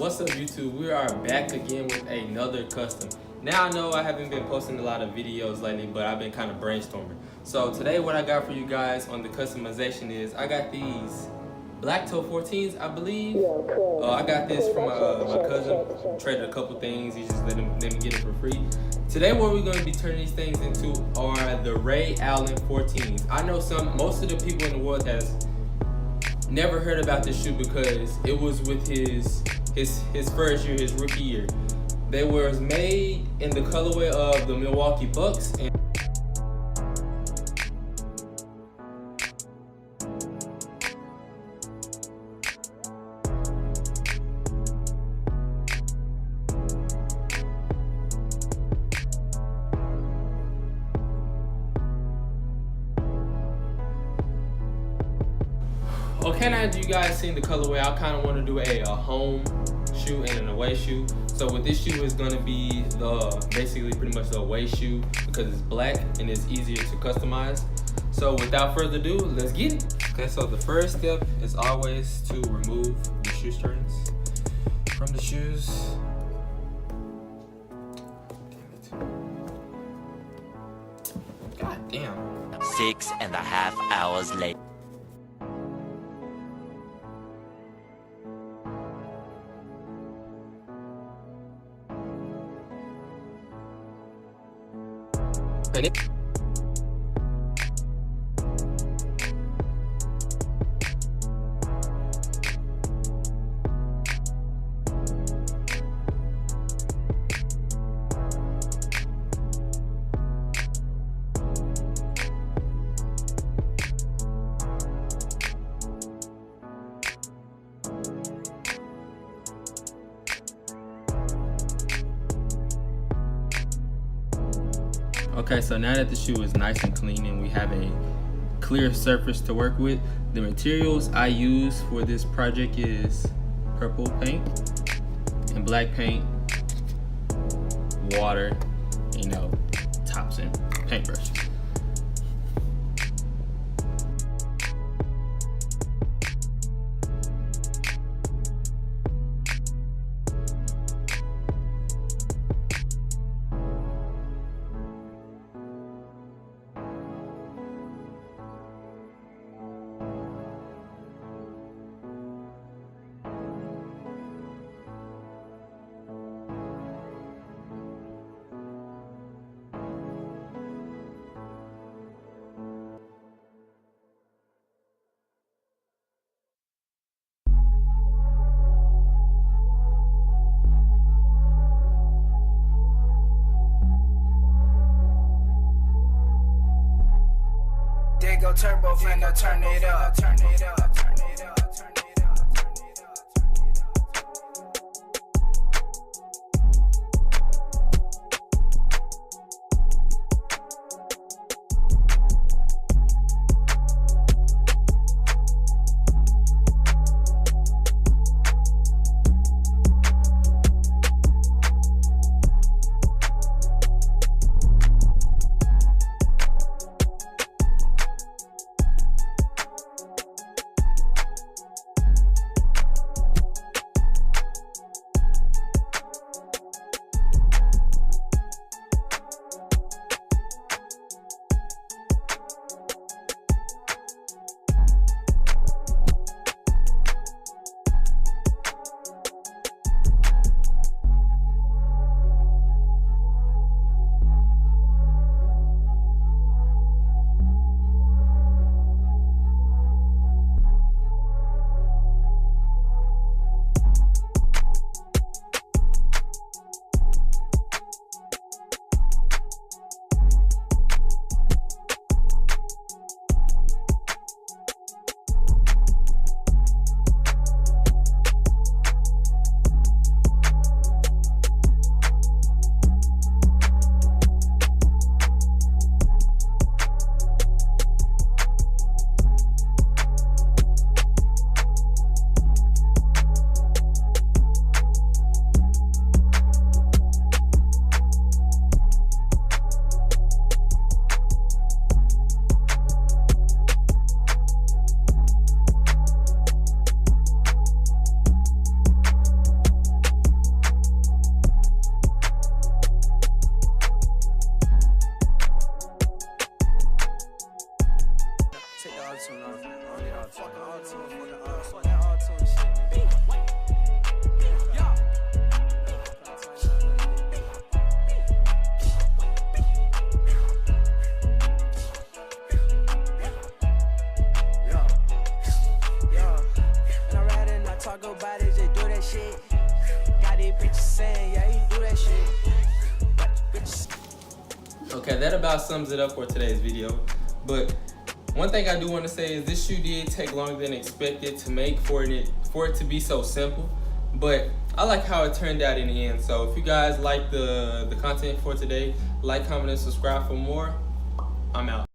What's up, YouTube? We are back again with another custom. Now I know I haven't been posting a lot of videos lately, but I've been kind of brainstorming. So today what I got for you guys on the customization is I got these black toe 14s, I believe. I got this from my cousin. Traded a couple things. He just let me get it for free. Today what we're going to be turning these things into are the Ray Allen 14s. I know most of the people in the world has never heard about this shoe because it was with his first year, his rookie year. They were made in the colorway of the Milwaukee Bucks. Okay, now that you guys seen the colorway, I kind of want to do a home shoe and an away shoe. So with this shoe is going to be basically pretty much the away shoe because it's black and it's easier to customize. So without further ado, let's get it. Okay, so the first step is always to remove the shoestrings from the shoes. God damn. 6.5 hours later. Okay, so now that the shoe is nice and clean and we have a clear surface to work with, the materials I use for this project is purple paint and black paint, water, tops and paintbrushes. Go turbo, finna turn it up, turn it up, turn it up, turn it up. auto-tune on. I don't need no fucking auto-tune. Fuck that auto-tune shit, man. Talk about it, just do that shit. Got these bitches saying, yeah, he do that shit. Okay, that about sums it up for today's video. But one thing I do want to say is this shoe did take longer than expected to make for it to be so simple. But I like how it turned out in the end. So if you guys like the content for today, like, comment, and subscribe for more. I'm out.